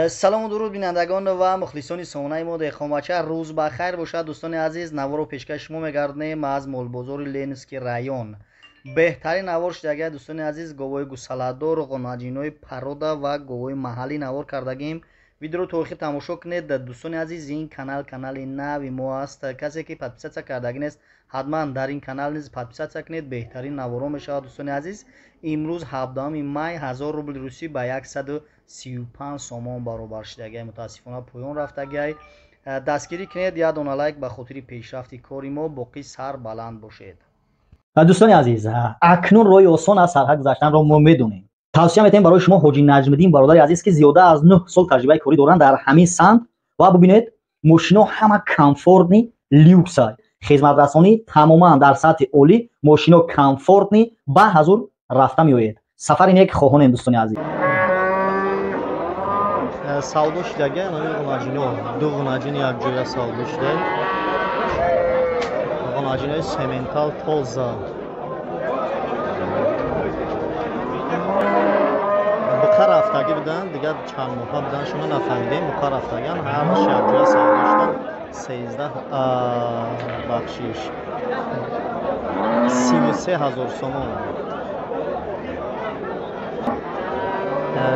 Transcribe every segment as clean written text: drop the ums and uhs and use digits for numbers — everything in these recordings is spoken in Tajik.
سلام و درود بینندگان و مخلصان سامانه ما دهقانبچه، روز بخیر باشد دوستان عزیز. نوار رو پیشکش شما می‌گردیم از مولبازار لینسکی رایون. بهترین نوار شدگی دوستان عزیز گوای گوسالادور، غناجینای پرودا و گوای محلی نوار کردگیم. ویدیو رو تا آخر تماشا کنید دوستان عزیز. این کانال نوی ما است. کسی که پادپیسات کردگی نیست حتما در این کانال نیز پادپیسات کنید. بهترین نوارا میشه دوستان عزیز. امروز 17 می 1000 روبل روسی به 135 سومان برابر شدگی. متاسفانه پایان رفتگی. دستگیری کنید. یه دونه لایک به خاطر پیشرفت کاری ما. باقی سر بلند باشید. دوستان عزیز، اکنون روی آسان از سرحد گذشتن را ما میدونیم. توصیه می‌کنیم برای شما حاجی نجم‌الدین برادر عزیز که زیاده از 9 سال تجربه کاری دارند در همین سمت و ببینید ماشینا همه کامفورتنی لیوکس های خدمت رسانی تماما در سطح عالی. ماشینا کامفورتنی به حضور رفته میآید. سفر این یک خواهانیم دوستان عزیز. سودا شدگی نوی غناجینا دو غناجین یک جویا سودا شده. غناجینای سمنتال تازه بخار رفتگی بودن دیگه چند ماه بودن شما نفهمیدیم. بخار رفتگی همش یک جویا سودا شدن. 13 بخشیش 33,000 سومان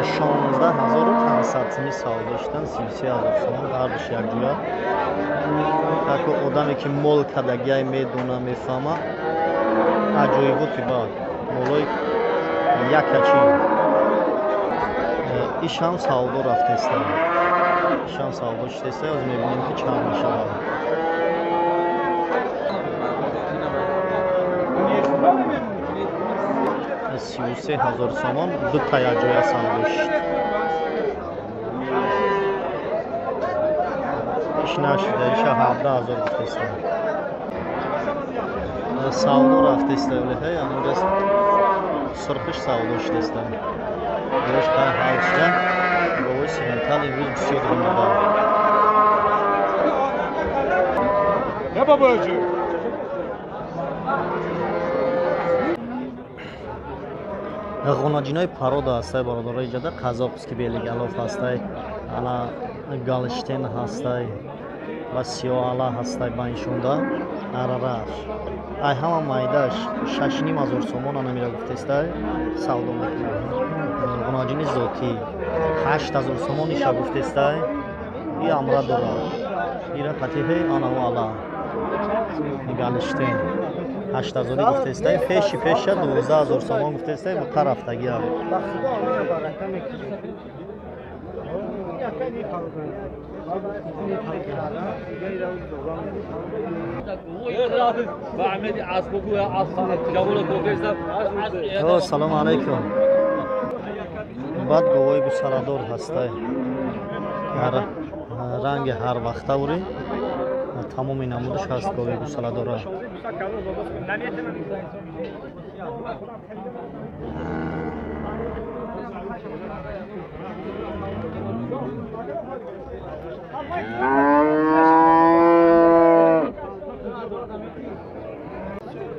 16,500 سودا شدن. 33,000 سومان هر دوش یک جویا. یک آدمی که مول کدگی میدونه میفهمه عجایباتی بعد مولای یک کچی ایش هم سودا رفته است. ایش هم سودا شده است. از میبینیم که چند میشه. 33,000 سومان دو تا یک جای سودا شد. ایش نشده. ایش 17,000 رفته است. سودا رفته است. ولی امروز سرخش سودا شده است. روش که حال شده گوی سمنتال امروز بسیار میده. یا بابا جو غناجینای پرودا هست برادرای جده. قزاقسکی بیلی گلاف هست. انا گالشتین هست و سیوالا هست. بینشونده ارارش ای همه مایداش 6,500 سومان نمیره گفته است. سودا میکنه. غناجین ذاتی 8,000 سومانش گفته است. این امرا داره. ایرا قطعه آنها والا گالشتین 8,000 گفته است. پیش 12,000 سومان گفته است. به طرفتگی ها سلام علیکم. بعد گوای گوسالادور هست. رنگ هر وقت اوری تمام نمودش هست گوای گوسالادور.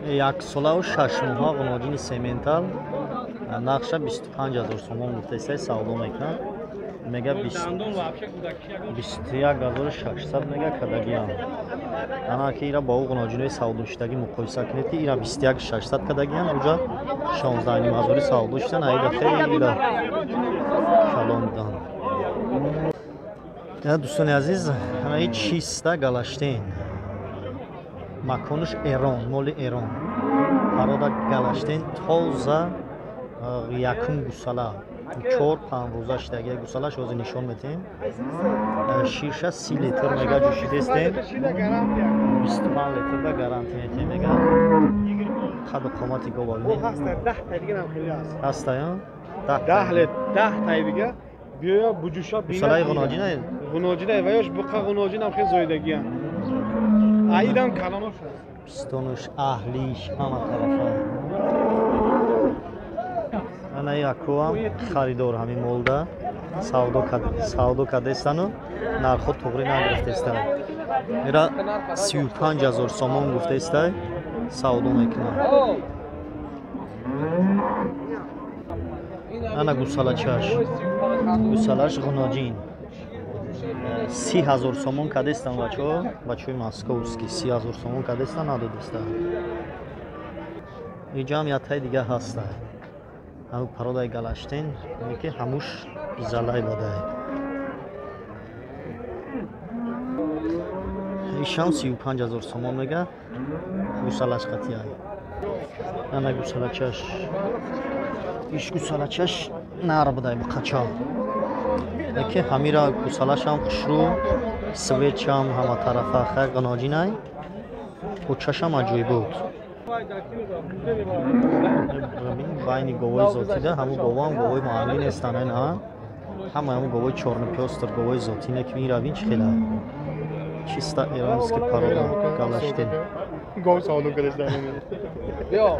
یک ساله و 6 ماه غناجین سمنتال نقشه 25,000 سومان گفته است. سودا میکنه. میگه 21,600 میگه کدگی هم. انا که ایرا با او غناجینای سودا شدگی مقایسه کنید که ایرا 21,600 کدگی هم. اونجا 16,500 سودا شدن. ایرا خیلی کلام دان. دوستان عزیز این چیسته گلشتین مکانش ایران مال ایران. پرودا گلشتین تازه یکم گوساله 4-5 روزه شدگی گوسالهش از نشان میتیم. شیشه 30 لیتر میگه جوشیده است. 25 لیتر به گارانتی میتیم میگه. خد قامتی گو ببینید. هست 10 تا دیگه هم خیلی هست. یا 10 لیتر 10 تا دیگه بیا بجوشا بینه. گوساله غناجینه. غناجینه و یاش بقا غناجین هم خیلی زایدگی هم. ایدم کلامش پستونش اهلیش همه طرفه. انا یکو هم خریدار همین مولده سودا کرده استن و نرخ توغری نگرفته است. میرا 35,000 سومان گفته است. سودا میکنه. انا گوساله چاش گوسالاش غناجین 30,000 سومون کدستن بچه‌های مسکوسکی 30,000 سومون کدستن ندادسته اینجا هم یه دیگه هسته همون پرودای گلشتین که هموش زلای بوده ایشان 35,000 سومون میگه گوسالاش قطعی های نه گوسالاچش ایش گوسالاچش نار بوده بقچا که همیرا گوسالاش هم خشرو سویچ هم همه طرف آخر قناجین های و چشم عجوی بود باینی گوی زوتی ده همون گوه هم گوی معاملی نیستانه نه همون گوی چورن پیوستر گوی زوتی نه که میرا بین چی خیلی چیستا ایرانسکی پارودا گلشتین گوه سالو گلشتن بیا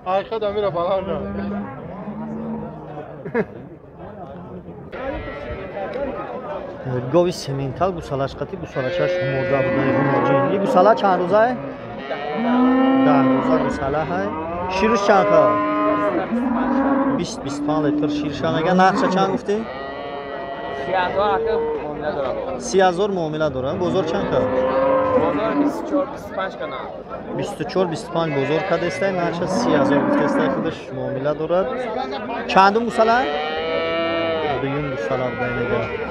آخه دا میرا بلان را گوی سیمینتال گوسالاش قطعی گوسالاچش مودا بودن غناجین این گوسالا چند روزه های؟ 10 روزه گوسالا های شیرش چند که؟ 20-25 لیتر شیرش همگه نقشه چند گفتی؟ 30,000 معامله دارن بزرگ چند که؟ بزرگ 24-25 کنه 24-25 بزرگ که دسته نقشه 30,000 گفته استه خودش معامله دارد چندم گوسالا؟ دویم گوسالا بوده میگه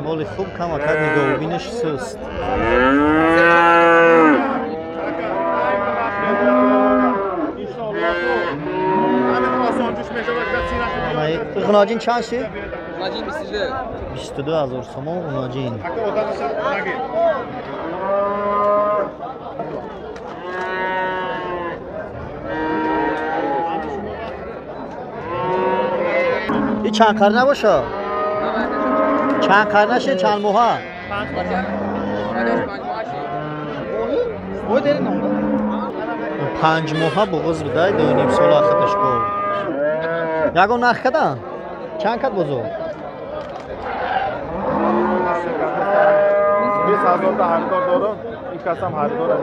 مالی خوب کم اکد نگاه بینش سست غناجین چند شید؟ غناجین 22,000 سومون غناجین این چند قرنه باشه؟ چند قرنه شه چند موها؟ 5 موها بغض بده 2.5 سال آخرش کن یکو نخ کدن؟ چند کد بزرگ؟ 20,000 تا هر دار دارم این کسم هر دارم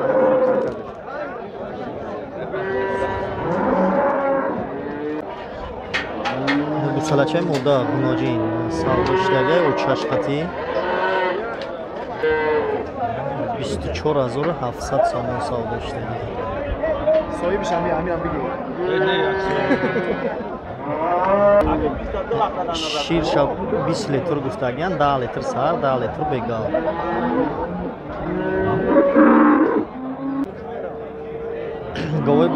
گوسالاچه مودا غناجین سالداشتگه و چشقتی 24,700 سومون سالداشتگه صاحبش همین هم بگیر شیر شب 20 لیتر گفتگیان 10 لیتر سر 10 لیتر بگاه گوه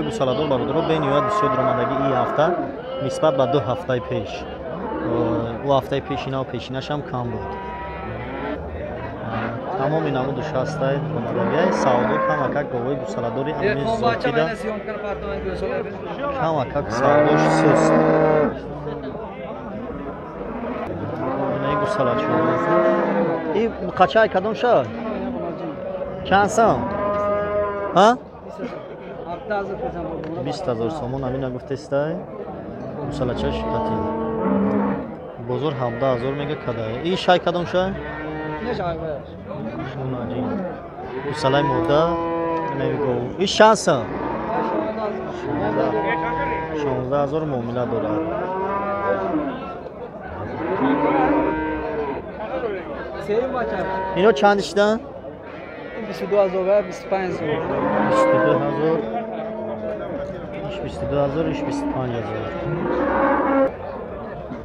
گوسالادور برادرو بین یاد بسیار درآمدگی این هفته نسبت به 2 هفته پیش او هفته پیشینا و پیشینش هم کم بود تمام این همون 260 درآمدگی سعودو کم اکک گوه گوسالادوری امیز زوتی ده کم اکک سعودوش سست این گوسالاد شده این قچه های کدوم شد؟ چند سام؟ ها؟ 20,000 سومون همین نگفته استای گوسالاچش قطعی بزرگ 17,000 میگه کدای این شای کدوم شای؟ غناجین گوسالای مودا نمیگو این شانس 16,000 معامله داره اینو چندش دن؟ 22,000 25,000 22,000 ایش 22,000 ایش 25,000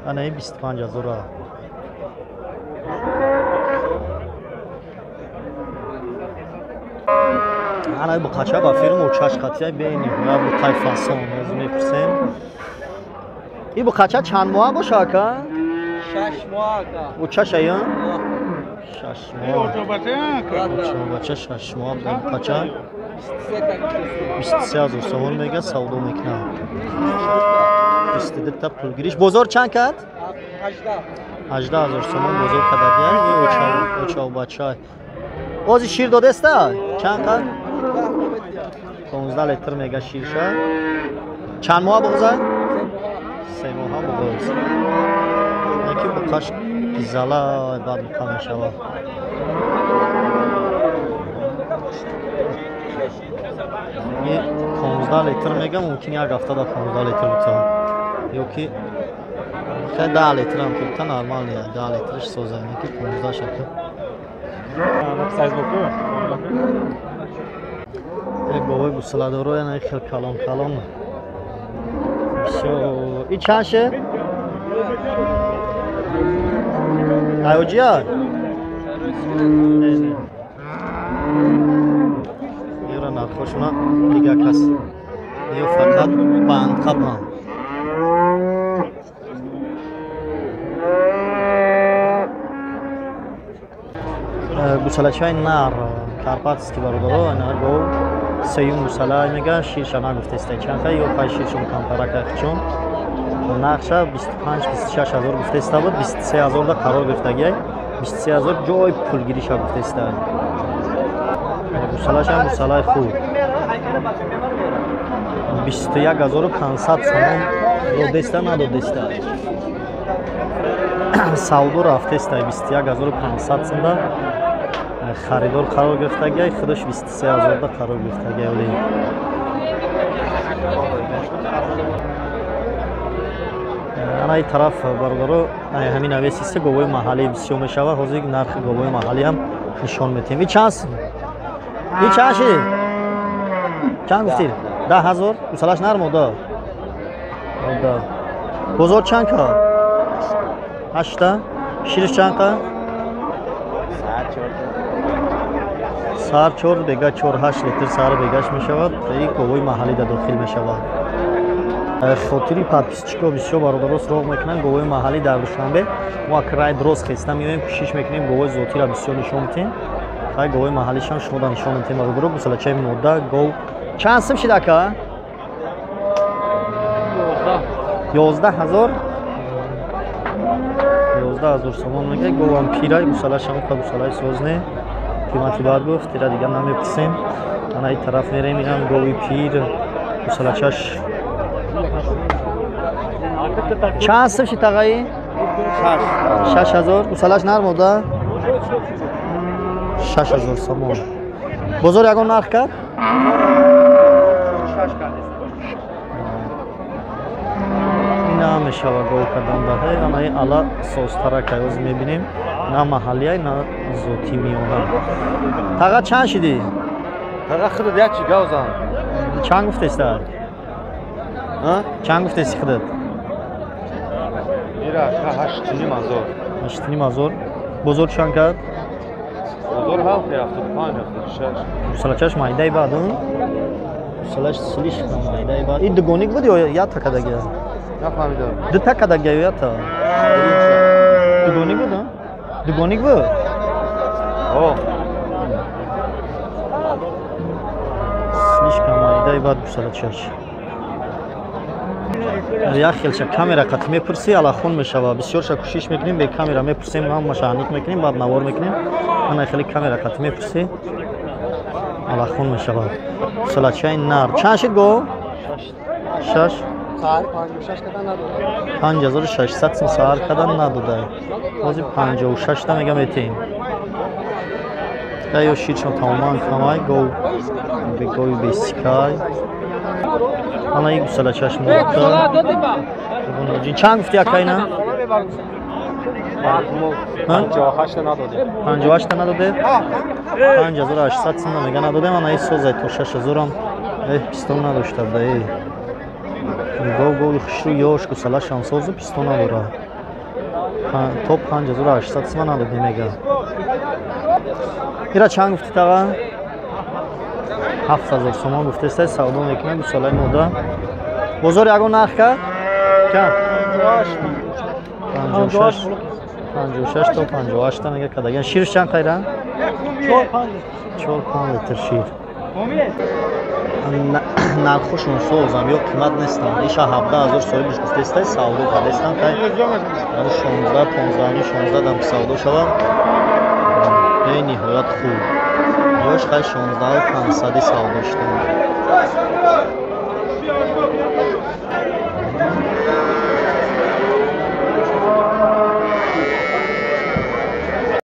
انا این 25,000 ها انا با قچه با فیلم و چش قطعی بینی یا با تایفاسون از میپرسیم این با قچه چند ماه باشه که؟ 6 ماه و چش ایان؟ 6 ماه بچه 6 ماه با قچه 23,000 سومون میگه سودو میکنه 22 تا پولگیریش بزرگ چند کرد؟ 18,000 سومون بزرگ کدادیه این اوچاو بچه بازی شیر داده است چند کرد؟ 15 لیتر میگه شیر شد چند ماه بغضه؟ 3 ماه بغض یکی بکاش پیزالا بعد مکان میشود این 15 لیتر میگم ممکن یک هفته در 15 لیتر بتون یا که خیلی 10 لیتر هم که بتون نرمال نیه 10 لیترش سوزه اینه که 15 شکل سایز بکو یک گوهی بسلا دارو یعنی خیلی کلان کلان این چند شه؟ ایوجی ها؟ یه را نرخوشونا دیگه کس یه فقط پند خبان گوسلچه های نر کارپاتسکی برادرو اینا گو سیوم گوسله میگه شیرش نگفته است چند خیلی یا پای شیرشون کمتره که چون نقشه 25-26 هزار گفته است بود 23 هزار دا قرار گرفتگی 23 هزار جای پولگیریش گفته است گوسله‌ش هم گوسله خوب 21,500 سوم داده است نداده است سودو رفته است 21,500 سوم دا خریدار قرار گرفتگی خودش 23 هزار دا قرار گرفتگی ولی انا این طرف برادرو همین اویسی گوی محلی بسیار میشوه حاضر نرخ گوی محلی هم نشان میتیم این چند این چند شید؟ چند گفتید؟ 10,000 گوسله‌اش نرم ده بزرگ چند که؟ 8 شیرش چند که؟ سر 4 دیگه 4-8 لیتر سر بیگش میشود این گوی محلی در داخل میشود خاطری подписчиков бисёр бародаро суроғ мекунанд гувои маҳаллӣ дар душанбе мо край дроз хеста меоем кӯшиш мекунем гувои зотира бисёр нишон медиҳем хай гувои маҳаллишам шумо дар нишон медиҳем бародаро гусалачаи модда гов чанд сум шид ака 11,000 11,000 сомон мегӯяд говам пирай гусалашам ка гусалаи созне қимати баъд гуфт тира дигар намепурсем ана ин тараф мерем инам гови пир гусалачаш چند سم شید تقایی؟ 6,000 گوسله‌اش نرم بوده 6,000 سوم بزرگ یگان نرخ کرد؟ 6 کرد این هم میشوه گو کردن ده اما این علا سوستره که از میبینیم نه محلی های نه زوتی میونه تقا چند شدی؟ تقا خودت یک چی گوزن چند گفته است؟ چند گفته است خودت؟ میره 8,500 بزرگ چند کرد؟ بزرگ 75 گوسله‌اش مایده بعد اون گوسله‌اش سلیش کم مایده بعد این دگونیک بود یا تا کدگی؟ نفهمیدم دو تا کدگی یا تا دگونیک بود؟ دگونیک بود؟ اوه سلیش کم مایده بعد گوسله‌اش یک خیلش کامera قطع میپرسی الا خون میشوه بسیار کوشش میکنیم به کامera میپرسیم هم مشاهده میکنیم بعد نوار میکنیم من خیلی کامera قطع میپرسی الا خون میشوه گوسله‌چه نر چند شد گو 6 ساعت 56 کدن نداره 5,600 سم ساعت کدن نداده بازی 56 تا میگم ایتیم یا شیرشون تماما کمای گو به گوی بیسیکای انا این گوسله‌چش مودا چند گفتی اکا اینا؟ 58 نداده 58 تا نداده؟ 5,800 سم میگه نداده من این سوزه تا 6,000 هم پیستون نداشته بده گو خوش رو یاش گوسله‌ش هم سوزه پیستون نداره تا 5,800 سم نداده میگه ایرا چند گفتی تقا؟ 7,000 سوم گفته است سودا میکنه گوساله مودا بزرگ یگان نرخ کرد چند 56 تا 58 تا میگه کدگن شیرش چند خیره 4-5 لیتر شیر نرخشون سوزم یا قیمت نیستن ایش 17,000 صاحبش گفته است سودا کرده استن که 16 دم سودا شوم این نهایت خوب یاش خیلی 16,500 سودا شده